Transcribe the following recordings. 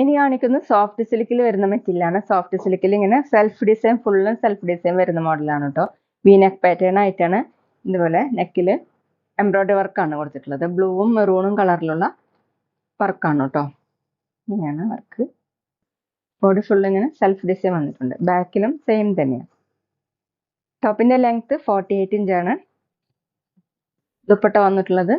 ഇനി കാണിക്കുന്നത് സോഫ്റ്റ് സിൽക്കിൽ വരുന്ന മെറ്റീരിയലാണ്. സോഫ്റ്റ് സിൽക്കിൽ ഇങ്ങനെ സെൽഫ് ഡിസൈൻ, ഫുള്ളും സെൽഫ് ഡിസൈൻ വരുന്ന മോഡലാണ് കേട്ടോ. വി നെക്ക് പാറ്റേൺ ആയിട്ടാണ്. ഇതുപോലെ നെക്കിൽ എംബ്രോയ്ഡറി വർക്കാണ് കൊടുത്തിട്ടുള്ളത്. ബ്ലൂവും മെറൂണും കളറിലുള്ള വർക്കാണ് കേട്ടോ. ഇങ്ങനെയാണ് വർക്ക്. ബോഡി ഫുൾ ഇങ്ങനെ സെൽഫ് ഡിസൈൻ വന്നിട്ടുണ്ട്. ബാക്കിലും സെയിം തന്നെയാണ്. ടോപ്പിന്റെ ലെങ്ത് 48 ഇഞ്ചാണ്. ദുപ്പട്ട വന്നിട്ടുള്ളത്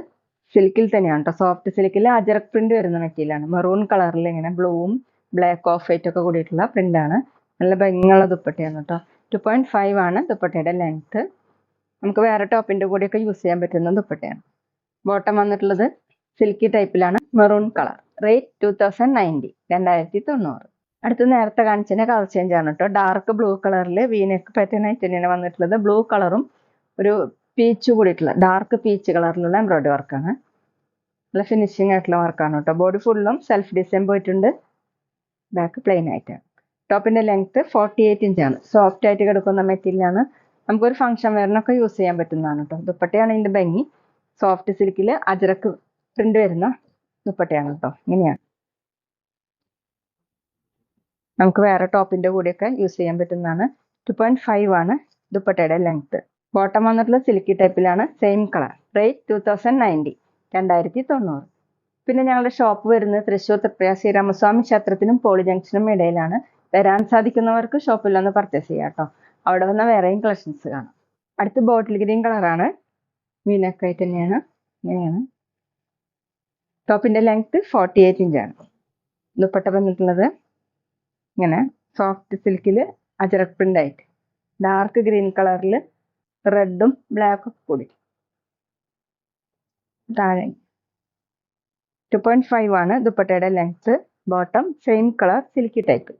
സിൽക്കിൽ തന്നെയാണ് കേട്ടോ. സോഫ്റ്റ് സിൽക്കിൽ അജറക് പ്രിന്റ് വരുന്ന മെറ്റീരിയലാണ്. മെറൂൺ കളറിൽ ഇങ്ങനെ ബ്ലൂവും ബ്ലാക്ക് ഓഫ് വൈറ്റ് ഒക്കെ കൂടിയിട്ടുള്ള പ്രിന്റാണ്. നല്ല ഭംഗിയുള്ള ദുപ്പട്ടയാണ് കേട്ടോ. 2.5 ആണ് ദുപ്പട്ടയുടെ ലെങ്ത്. നമുക്ക് വേറെ ടോപ്പിന്റെ കൂടെയൊക്കെ യൂസ് ചെയ്യാൻ പറ്റുന്ന ദുപ്പട്ടയാണ്. ബോട്ടം വന്നിട്ടുള്ളത് സിൽക്കി ടൈപ്പിലാണ്. Maroon colour. റേറ്റ് 2090, 2090. അടുത്ത് നേരത്തെ കാണിച്ചതിന്റെ കളർ ചേഞ്ച് ആണ് കേട്ടോ. ഡാർക്ക് ബ്ലൂ കളറിൽ വീനെക്ക് പാറ്റേൺ ആയിട്ട് തന്നെയാണ് വന്നിട്ടുള്ളത്. ബ്ലൂ കളറും ഒരു പീച്ച് കൂടിയിട്ടുള്ള ഡാർക്ക് പീച്ച് കളറിലുള്ള എംബ്രോയ്ഡറി വർക്കാണ്. നല്ല ഫിനിഷിംഗ് ആയിട്ടുള്ള വർക്കാണ് കേട്ടോ. ബോഡി ഫുള്ളും സെൽഫ് ഡിസൈൻ പോയിട്ടുണ്ട്. ബാക്ക് പ്ലെയിൻ ആയിട്ടാണ്. ടോപ്പിന്റെ ലെങ്ത് 48 ഇഞ്ചാണ്. സോഫ്റ്റ് ആയിട്ട് കിടക്കുന്ന മെറ്റീരിയലാണ്. നമുക്കൊരു ഫംഗ്ഷൻ വെയറിനൊക്കെ യൂസ് ചെയ്യാൻ പറ്റുന്നതാണ് കേട്ടോ. ദുപ്പട്ടയാണ് ഇതിന്റെ ഭംഗി. സോഫ്റ്റ് സിൽക്കിൽ അജറക്ക് പ്രിന്റ് വരുന്ന ദുപ്പട്ടയാണ് കേട്ടോ. ഇങ്ങനെയാണ്. നമുക്ക് വേറെ ടോപ്പിന്റെ കൂടെയൊക്കെ യൂസ് ചെയ്യാൻ പറ്റുന്നതാണ്. 2.5 ആണ് ദുപ്പട്ടയുടെ ലെങ്ത്. ബോട്ടം വന്നിട്ടുള്ള സിൽക്കി ടൈപ്പിലാണ്. Same colour. റേറ്റ് 2090, 2090. പിന്നെ ഞങ്ങളുടെ ഷോപ്പ് വരുന്നത് തൃശ്ശൂർ തൃപ്രയാർ ശ്രീരാമസ്വാമി ക്ഷേത്രത്തിനും പോളി ജംഗ്ഷനും ഇടയിലാണ്. വരാൻ സാധിക്കുന്നവർക്ക് ഷോപ്പിൽ ഒന്ന് പർച്ചേസ് ചെയ്യാം കേട്ടോ. അവിടെ വന്ന വേറെയും കളക്ഷൻസ് കാണാം. അടുത്ത് ബോട്ടിൽ ഗ്രീൻ കളറാണ്. വീനക്കായിട്ട് തന്നെയാണ്. ഇങ്ങനെയാണ്. ടോപ്പിന്റെ ലെങ്ത് 48 ഇഞ്ചാണ്. ദുപ്പട്ട വന്നിട്ടുള്ളത് ഇങ്ങനെ സോഫ്റ്റ് സിൽക്കിൽ അജറക് പ്രിന്റ് ആയിട്ട് ഡാർക്ക് ഗ്രീൻ കളറിൽ റെഡും ബ്ലാക്കും കൂടി. താഴെ 2.5 ആണ് ദുപ്പട്ടയുടെ length. Bottom same colour silky type.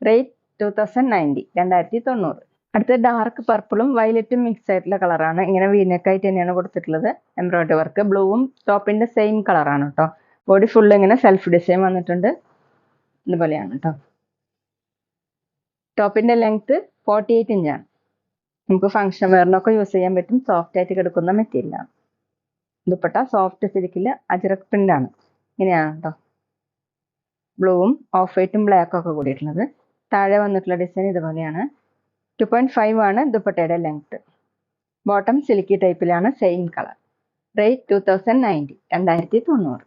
Rate 2090, 2090. അടുത്ത ഡാർക്ക് പർപ്പിളും വയലറ്റും മിക്സ് ആയിട്ടുള്ള കളറാണ്. ഇങ്ങനെ വീനക്കായിട്ട് തന്നെയാണ് കൊടുത്തിട്ടുള്ളത്. Embroidery work. ബ്ലൂവും ടോപ്പിന്റെ സെയിം കളറാണ് കേട്ടോ. ബോഡി ഫുള്ള് ഇങ്ങനെ സെൽഫ് ഡിസൈൻ വന്നിട്ടുണ്ട്. ഇതുപോലെയാണ് കേട്ടോ. ടോപ്പിന്റെ ലെങ്ത് 48 ഇഞ്ചാണ്. നമുക്ക് ഫംഗ്ഷൻ വെയറിനൊക്കെ യൂസ് ചെയ്യാൻ പറ്റും. സോഫ്റ്റ് ആയിട്ട് കിടക്കുന്ന മെറ്റീരിയലാണ്. ദുപ്പട്ട സോഫ്റ്റ് സിൽക്കിൽ അജറക് പ്രിന്റ് ആണ്. ഇങ്ങനെയാണ് കേട്ടോ. ബ്ലൂവും ഓഫ് വൈറ്റും ബ്ലാക്കും ഒക്കെ കൂടിയിട്ടുള്ളത്. താഴെ വന്നിട്ടുള്ള ഡിസൈൻ ഇതുപോലെയാണ്. 2.5 ആണ് ദുപ്പട്ടയുടെ ലെങ്ത്. ബോട്ടം സിൽക്കി ടൈപ്പിലാണ്. Same colour. റേറ്റ് 2090, 2090.